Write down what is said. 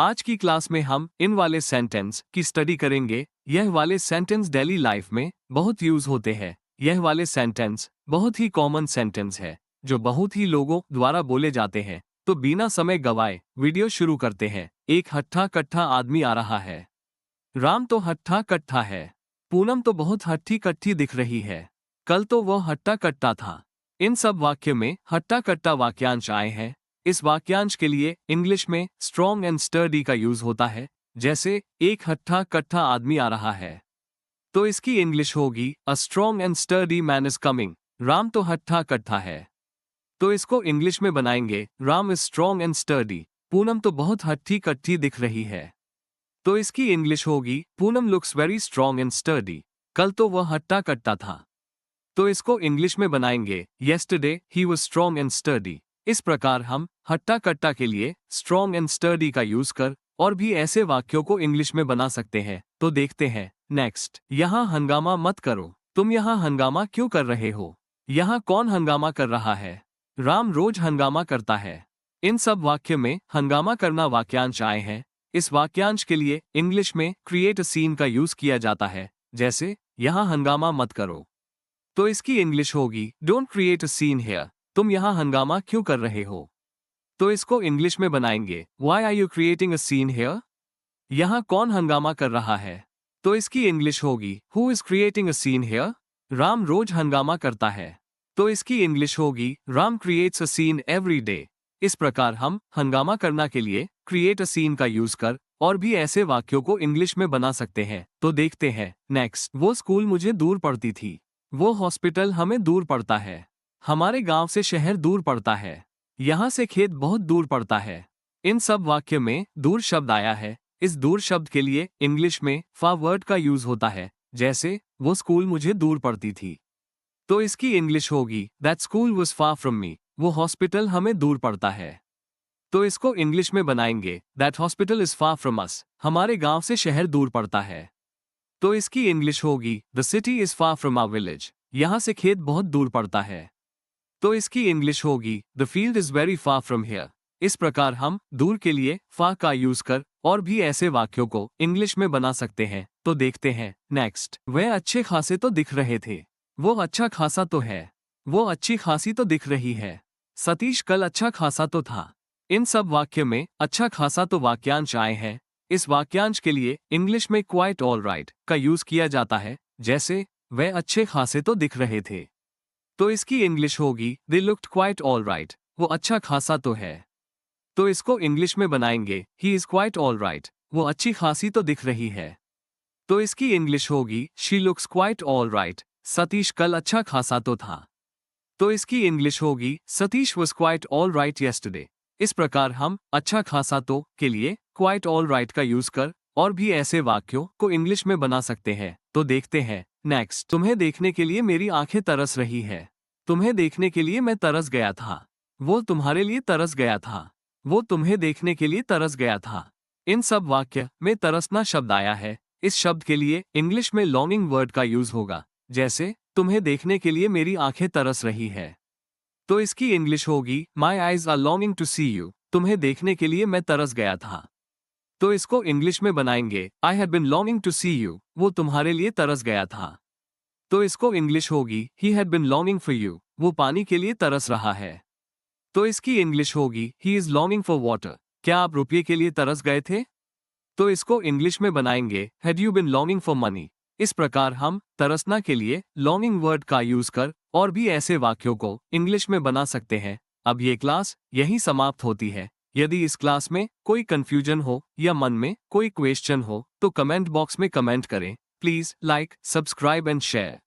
आज की क्लास में हम इन वाले सेंटेंस की स्टडी करेंगे। यह वाले सेंटेंस डेली लाइफ में बहुत यूज होते हैं। यह वाले सेंटेंस बहुत ही कॉमन सेंटेंस है जो बहुत ही लोगों द्वारा बोले जाते हैं। तो बिना समय गवाए वीडियो शुरू करते हैं। एक हट्ठा कट्ठा आदमी आ रहा है। राम तो हट्ठा कट्ठा है। पूनम तो बहुत हट्ठी कट्ठी दिख रही है। कल तो वो हट्टा कट्टा था। इन सब वाक्य में हट्टा कट्टा वाक्यांश आए हैं। इस वाक्यांश के लिए इंग्लिश में स्ट्रॉन्ग एंड स्टर्डी का यूज होता है। जैसे एक हट्ठा कट्ठा आदमी आ रहा है तो इसकी इंग्लिश होगी a strong and sturdy man is coming. Ram तो हट्ठा कट्ठा है तो इसको इंग्लिश में बनाएंगे Ram is strong and sturdy. Poonam तो बहुत हट्ठी कट्ठी दिख रही है तो इसकी इंग्लिश होगी Poonam looks very strong and sturdy. कल तो वह हट्टा कट्टा था तो इसको इंग्लिश में बनाएंगे yesterday he was strong and sturdy. इस प्रकार हम हट्टा कट्टा के लिए स्ट्रॉन्ग एंड स्टर्डी का यूज कर और भी ऐसे वाक्यों को इंग्लिश में बना सकते हैं। तो देखते हैं नेक्स्ट। यहाँ हंगामा मत करो। तुम यहाँ हंगामा क्यों कर रहे हो? यहाँ कौन हंगामा कर रहा है? राम रोज हंगामा करता है। इन सब वाक्य में हंगामा करना वाक्यांश आए हैं। इस वाक्यांश के लिए इंग्लिश में क्रिएट अ सीन का यूज किया जाता है। जैसे यहाँ हंगामा मत करो तो इसकी इंग्लिश होगी don't create a scene here. तुम यहाँ हंगामा क्यों कर रहे हो? तो इसको इंग्लिश में बनाएंगे why are you creating a scene here. यहाँ कौन हंगामा कर रहा है? तो इसकी इंग्लिश होगी who is creating a scene here. Ram रोज हंगामा करता है तो इसकी इंग्लिश होगी Ram creates a scene every day. इस प्रकार हम हंगामा करना के लिए क्रिएट अ सीन का यूज कर और भी ऐसे वाक्यों को इंग्लिश में बना सकते हैं। तो देखते हैं नेक्स्ट। वो स्कूल मुझे दूर पड़ती थी। वो हॉस्पिटल हमें दूर पड़ता है। हमारे गांव से शहर दूर पड़ता है। यहाँ से खेत बहुत दूर पड़ता है। इन सब वाक्य में दूर शब्द आया है। इस दूर शब्द के लिए इंग्लिश में फा वर्ड का यूज होता है। जैसे वो स्कूल मुझे दूर पड़ती थी तो इसकी इंग्लिश होगी that school was far from me. वो हॉस्पिटल हमें दूर पड़ता है तो इसको इंग्लिश में बनाएंगे that hospital is far from us. हमारे गांव से शहर दूर पड़ता है तो इसकी इंग्लिश होगी the city is far from our village. यहाँ से खेत बहुत दूर पड़ता है तो इसकी इंग्लिश होगी the field is very far from here. इस प्रकार हम दूर के लिए फा का यूज कर और भी ऐसे वाक्यों को इंग्लिश में बना सकते हैं। तो देखते हैं नेक्स्ट। वह अच्छे खासे तो दिख रहे थे। वो अच्छा खासा तो है। वो अच्छी खासी तो दिख रही है। सतीश कल अच्छा खासा तो था। इन सब वाक्य में अच्छा खासा तो वाक्यांश आए हैं। इस वाक्यांश के लिए इंग्लिश में क्वाइट ऑल राइट का यूज किया जाता है। जैसे वह अच्छे खासे तो दिख रहे थे तो इसकी इंग्लिश होगी they looked quite all right. वो अच्छा खासा तो है तो इसको इंग्लिश में बनाएंगे he is quite all right. वो अच्छी खासी तो दिख रही है तो इसकी इंग्लिश होगी she looks quite all right. Satish कल अच्छा खासा तो था तो इसकी इंग्लिश होगी Satish was quite all right yesterday. इस प्रकार हम अच्छा खासा तो के लिए क्वाइट ऑल राइट का यूज कर और भी ऐसे वाक्यों को इंग्लिश में बना सकते हैं। तो देखते हैं नेक्स्ट। तुम्हें देखने के लिए मेरी आंखें तरस रही है। तुम्हें देखने के लिए मैं तरस गया था। वो तुम्हारे लिए तरस गया था। वो तुम्हें देखने के लिए तरस गया था। इन सब वाक्य में तरसना शब्द आया है। इस शब्द के लिए इंग्लिश में लॉन्गिंग वर्ड का यूज होगा। जैसे तुम्हें देखने के लिए मेरी आंखें तरस रही है तो इसकी इंग्लिश होगी my eyes are longing to see you. तुम्हें देखने के लिए मैं तरस गया था तो इसको इंग्लिश में बनाएंगे I had been longing to see you. वो तुम्हारे लिए तरस गया था तो इसको इंग्लिश होगी he had been longing for you. वो पानी के लिए तरस रहा है तो इसकी इंग्लिश होगी he is longing for water. क्या आप रुपये के लिए तरस गए थे? तो इसको इंग्लिश में बनाएंगे had you been longing for money. इस प्रकार हम तरसना के लिए लॉन्गिंग वर्ड का यूज कर और भी ऐसे वाक्यों को इंग्लिश में बना सकते हैं। अब ये क्लास यहीं समाप्त होती है। यदि इस क्लास में कोई कंफ्यूजन हो या मन में कोई क्वेश्चन हो तो कमेंट बॉक्स में कमेंट करें। Please like, subscribe and share.